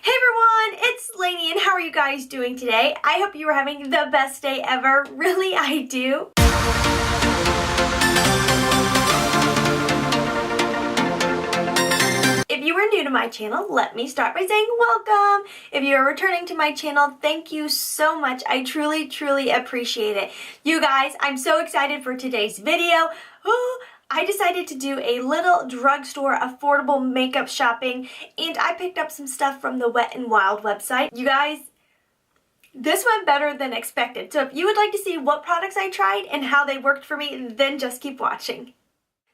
Hey everyone, it's Lainey and how are you guys doing today? I hope you are having the best day ever. Really, I do. If you are new to my channel, let me start by saying welcome. If you are returning to my channel, thank you so much. I truly appreciate it. You guys, I'm so excited for today's video. I decided to do a little drugstore affordable makeup shopping, and I picked up some stuff from the Wet n Wild website. You guys, this went better than expected. So if you would like to see what products I tried and how they worked for me, then just keep watching.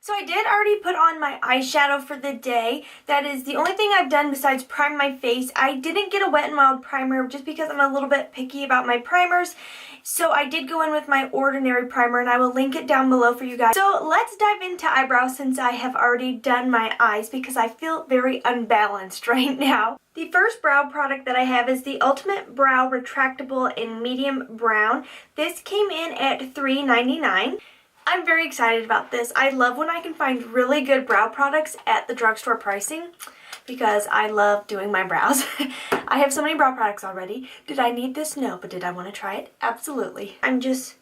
So I did already put on my eyeshadow for the day. That is the only thing I've done besides prime my face. I didn't get a Wet n Wild primer just because I'm a little bit picky about my primers. So I did go in with my ordinary primer and I will link it down below for you guys. So let's dive into eyebrows since I have already done my eyes because I feel very unbalanced right now. The first brow product that I have is the Ultimate Brow Retractable in Medium Brown. This came in at $3.99. I'm very excited about this. I love when I can find really good brow products at the drugstore pricing because I love doing my brows. I have so many brow products already. Did I need this? No, but did I want to try it? Absolutely. I'm just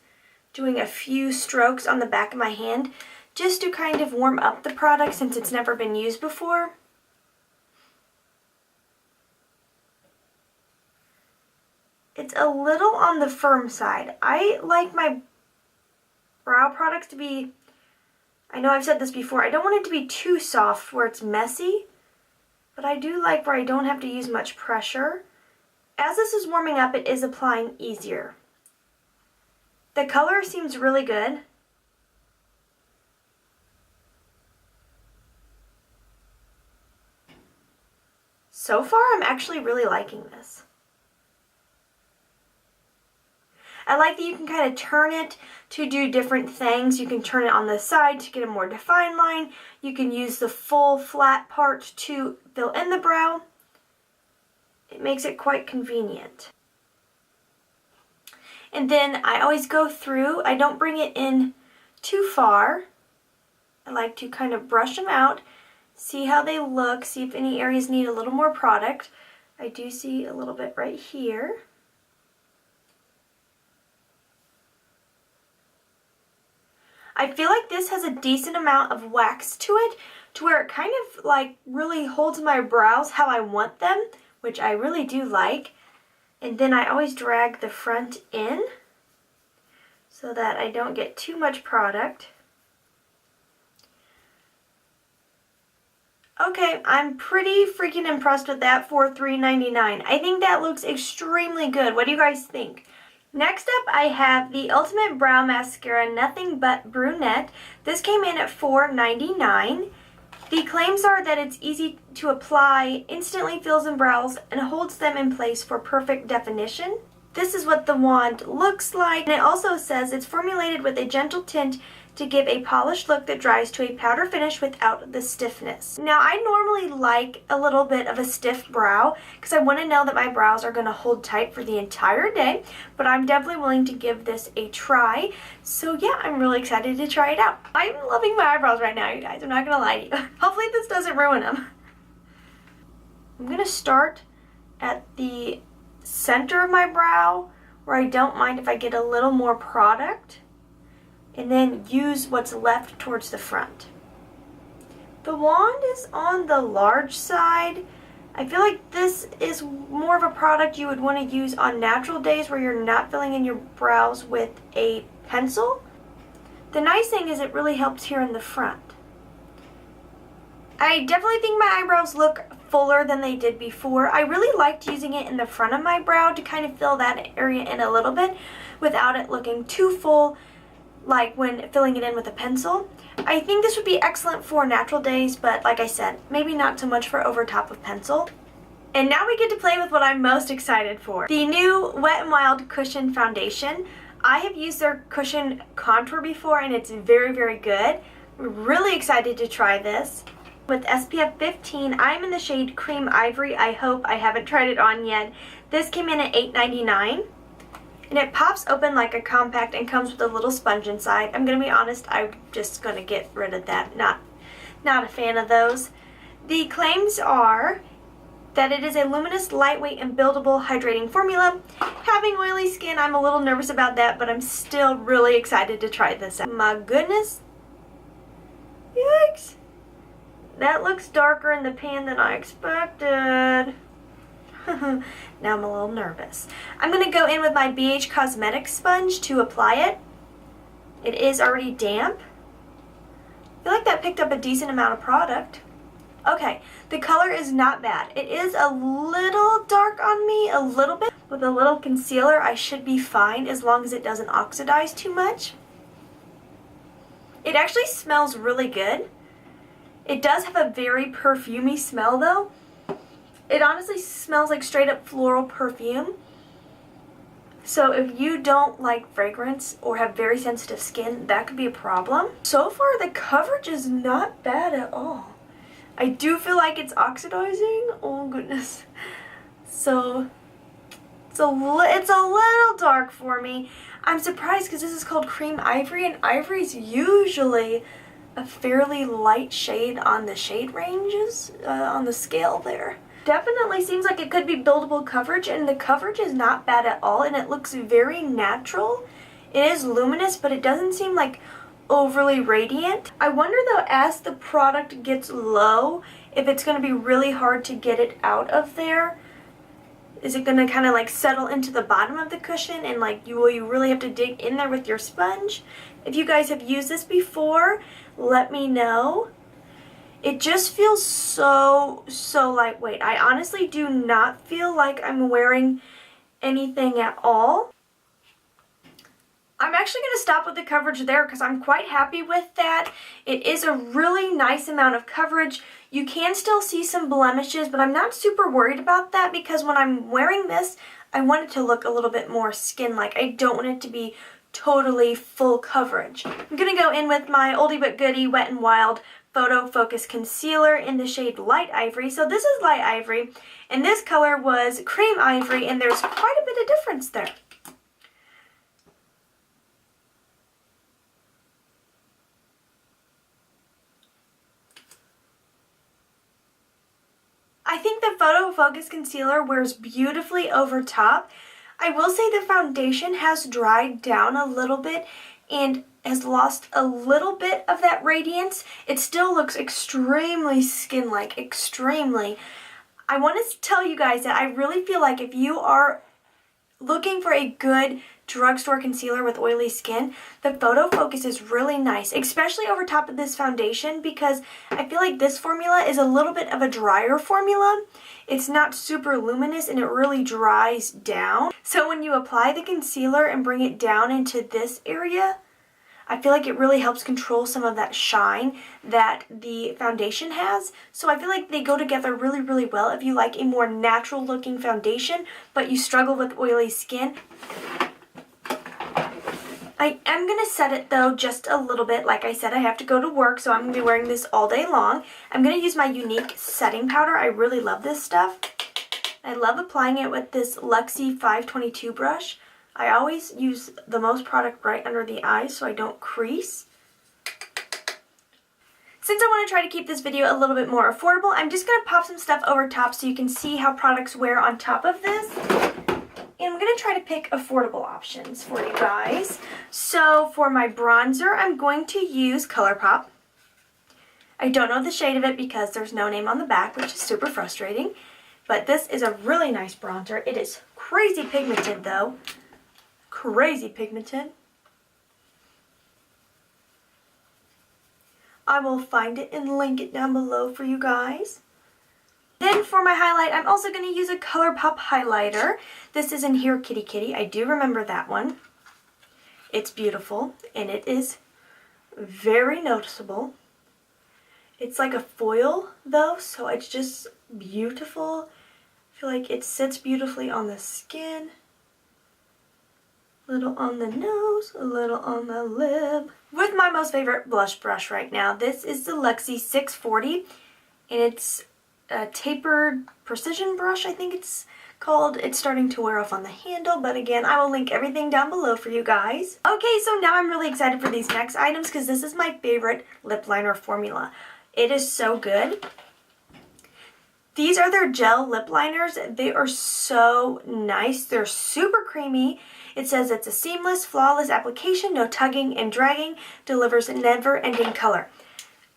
doing a few strokes on the back of my hand just to kind of warm up the product since it's never been used before. It's a little on the firm side. I like my brow products to be, I know I've said this before, I don't want it to be too soft where it's messy, but I do like where I don't have to use much pressure. As this is warming up, it is applying easier. The color seems really good. So far, I'm actually really liking this. I like that you can kind of turn it to do different things. You can turn it on the side to get a more defined line. You can use the full flat part to fill in the brow. It makes it quite convenient. And then I always go through. I don't bring it in too far. I like to kind of brush them out, see how they look, see if any areas need a little more product. I do see a little bit right here. I feel like this has a decent amount of wax to it, to where it kind of like really holds my brows how I want them, which I really do like. And then I always drag the front in so that I don't get too much product. Okay, I'm pretty freaking impressed with that for $3.99. I think that looks extremely good. What do you guys think? Next up, I have the Ultimate Brow Mascara Nothing But Brunette. This came in at $4.99. The claims are that it's easy to apply, instantly fills in brows, and holds them in place for perfect definition. This is what the wand looks like. And it also says it's formulated with a gentle tint to give a polished look that dries to a powder finish without the stiffness. Now, I normally like a little bit of a stiff brow because I want to know that my brows are going to hold tight for the entire day, but I'm definitely willing to give this a try. So yeah, I'm really excited to try it out. I'm loving my eyebrows right now, you guys. I'm not going to lie to you. Hopefully this doesn't ruin them. I'm going to start at the center of my brow where I don't mind if I get a little more product, and then use what's left towards the front. The wand is on the large side. I feel like this is more of a product you would want to use on natural days where you're not filling in your brows with a pencil. The nice thing is it really helps here in the front. I definitely think my eyebrows look fuller than they did before. I really liked using it in the front of my brow to kind of fill that area in a little bit without it looking too full, like when filling it in with a pencil. I think this would be excellent for natural days, but like I said, maybe not so much for over top of pencil. And now we get to play with what I'm most excited for. The new Wet n Wild Cushion Foundation. I have used their cushion contour before and it's very good. I'm really excited to try this. With SPF 15, I'm in the shade Cream Ivory. I hope. I haven't tried it on yet. This came in at $8.99. And it pops open like a compact and comes with a little sponge inside. I'm going to be honest, I'm just going to get rid of that. Not a fan of those. The claims are that it is a luminous, lightweight, and buildable hydrating formula. Having oily skin, I'm a little nervous about that, but I'm still really excited to try this out. My goodness. Yikes. That looks darker in the pan than I expected. Now I'm a little nervous. I'm going to go in with my BH Cosmetics sponge to apply it. It is already damp. I feel like that picked up a decent amount of product. Okay, the color is not bad. It is a little dark on me, a little bit. With a little concealer, I should be fine as long as it doesn't oxidize too much. It actually smells really good. It does have a very perfumey smell though. It honestly smells like straight up floral perfume. So if you don't like fragrance or have very sensitive skin, that could be a problem. So far the coverage is not bad at all. I do feel like it's oxidizing. Oh goodness. So it's a little dark for me. I'm surprised because this is called Cream Ivory, and ivory is usually a fairly light shade on the shade ranges, on the scale there. Definitely seems like it could be buildable coverage, and the coverage is not bad at all, and it looks very natural. It is luminous, but it doesn't seem like overly radiant. I wonder though, as the product gets low, if it's going to be really hard to get it out of there. Is it going to kind of like settle into the bottom of the cushion and like will you really have to dig in there with your sponge? If you guys have used this before, let me know. It just feels so lightweight. I honestly do not feel like I'm wearing anything at all. I'm actually going to stop with the coverage there because I'm quite happy with that. It is a really nice amount of coverage. You can still see some blemishes, but I'm not super worried about that because when I'm wearing this, I want it to look a little bit more skin-like. I don't want it to be totally full coverage. I'm going to go in with my oldie but goodie Wet n Wild Photo Focus Concealer in the shade Light Ivory. So this is Light Ivory, and this color was Cream Ivory, and there's quite a bit of difference there. I think the Photo Focus Concealer wears beautifully over top. I will say the foundation has dried down a little bit and has lost a little bit of that radiance. It still looks extremely skin-like, extremely. I want to tell you guys that I really feel like if you are looking for a good drugstore concealer with oily skin, the Photo Focus is really nice, especially over top of this foundation because I feel like this formula is a little bit of a drier formula. It's not super luminous and it really dries down. So when you apply the concealer and bring it down into this area, I feel like it really helps control some of that shine that the foundation has. So I feel like they go together really, really well if you like a more natural looking foundation, but you struggle with oily skin. I am going to set it though just a little bit. Like I said, I have to go to work, so I'm going to be wearing this all day long. I'm going to use my Unique setting powder. I really love this stuff. I love applying it with this Luxie 522 brush. I always use the most product right under the eyes so I don't crease. Since I want to try to keep this video a little bit more affordable, I'm just going to pop some stuff over top so you can see how products wear on top of this. And I'm going to try to pick affordable options for you guys. So for my bronzer, I'm going to use ColourPop. I don't know the shade of it because there's no name on the back, which is super frustrating. But this is a really nice bronzer. It is crazy pigmented though. Crazy pigmented. I will find it and link it down below for you guys. Then for my highlight, I'm also going to use a ColourPop highlighter. This is in Here Kitty Kitty. I do remember that one. It's beautiful and it is very noticeable. It's like a foil though, so it's just beautiful. I feel like it sits beautifully on the skin. A little on the nose, a little on the lip. With my most favorite blush brush right now, this is the Luxie 640, and it's a tapered precision brush, I think it's called. It's starting to wear off on the handle, but again, I will link everything down below for you guys. Okay, so now I'm really excited for these next items because this is my favorite lip liner formula. It is so good. These are their gel lip liners. They are so nice. They're super creamy. It says it's a seamless, flawless application, no tugging and dragging, delivers never-ending color.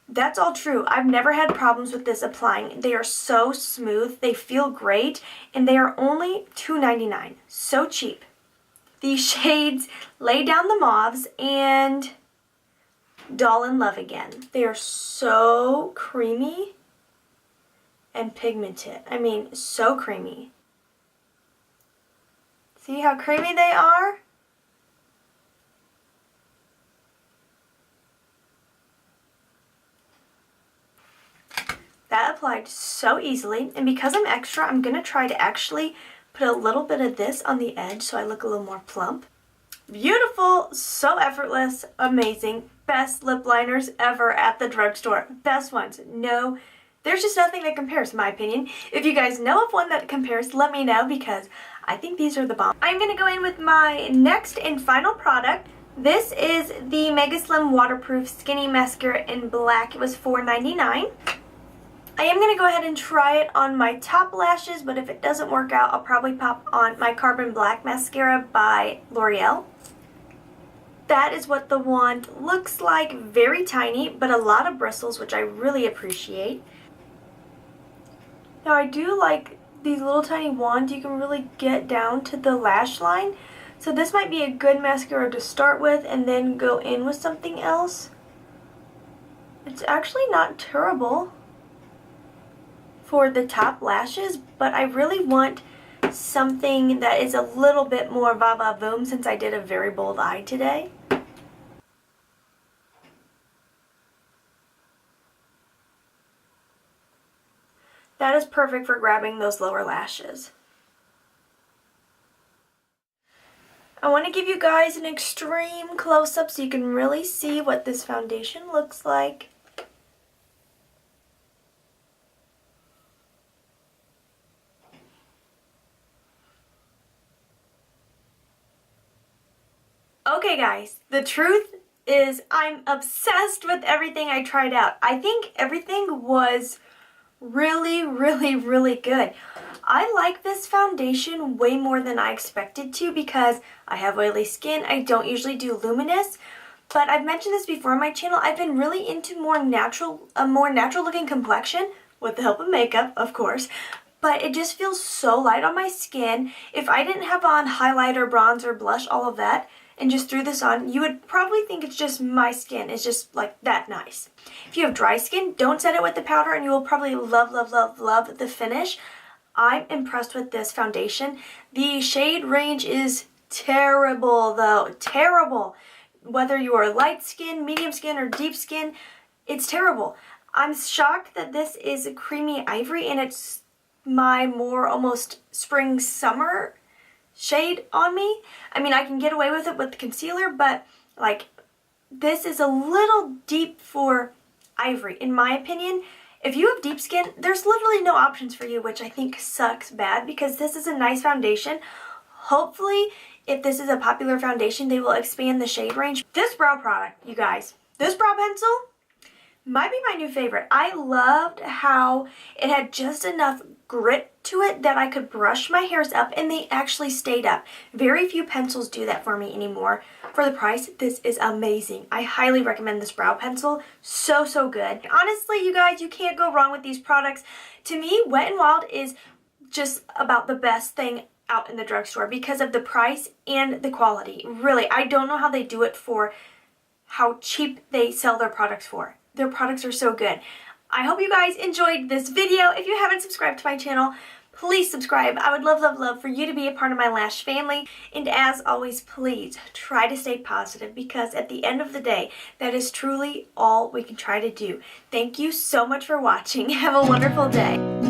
That's all true. I've never had problems with this applying. They are so smooth, they feel great, and they are only $2.99. So cheap. These shades Lay Down the Mauves and Doll in Love Again. They are so creamy and pigmented. I mean, so creamy. See how creamy they are? That applied so easily, and because I'm extra, I'm going to try to actually put a little bit of this on the edge so I look a little more plump. Beautiful, so effortless, amazing, best lip liners ever at the drugstore. Best ones. No, there's just nothing that compares in my opinion. If you guys know of one that compares, let me know because I think these are the bomb. I'm going to go in with my next and final product. This is the Mega Slim Waterproof Skinny Mascara in black. It was $4.99. I am going to go ahead and try it on my top lashes, but if it doesn't work out, I'll probably pop on my Carbon Black Mascara by L'Oreal. That is what the wand looks like. Very tiny, but a lot of bristles, which I really appreciate. Now I do like these little tiny wands. You can really get down to the lash line. So this might be a good mascara to start with and then go in with something else. It's actually not terrible for the top lashes, but I really want something that is a little bit more va-va-voom since I did a very bold eye today. That is perfect for grabbing those lower lashes. I want to give you guys an extreme close-up so you can really see what this foundation looks like. Okay guys, the truth is I'm obsessed with everything I tried out. I think everything was really, really, really good. I like this foundation way more than I expected to because I have oily skin. I don't usually do luminous, but I've mentioned this before on my channel. I've been really into a more natural looking complexion with the help of makeup, of course. But it just feels so light on my skin. If I didn't have on highlighter, bronzer, blush, all of that, and just threw this on, you would probably think it's just my skin. It's just like that nice. If you have dry skin, don't set it with the powder and you will probably love, love, love, love the finish. I'm impressed with this foundation. The shade range is terrible though, terrible. Whether you are light skin, medium skin, or deep skin, it's terrible. I'm shocked that this is a creamy ivory and it's my more almost spring summer shade on me. I mean, I can get away with it with concealer, but like this is a little deep for ivory in my opinion. If you have deep skin, there's literally no options for you, which I think sucks bad because this is a nice foundation. Hopefully, if this is a popular foundation, they will expand the shade range. This brow product, you guys, this brow pencil might be my new favorite. I loved how it had just enough grit to it that I could brush my hairs up and they actually stayed up. Very few pencils do that for me anymore. For the price, this is amazing. I highly recommend this brow pencil. So, so good. Honestly, you guys, you can't go wrong with these products. To me, Wet n Wild is just about the best thing out in the drugstore because of the price and the quality. Really, I don't know how they do it for how cheap they sell their products for. Their products are so good. I hope you guys enjoyed this video. If you haven't subscribed to my channel, please subscribe. I would love, love, love for you to be a part of my Lash family. And as always, please try to stay positive because at the end of the day, that is truly all we can try to do. Thank you so much for watching. Have a wonderful day.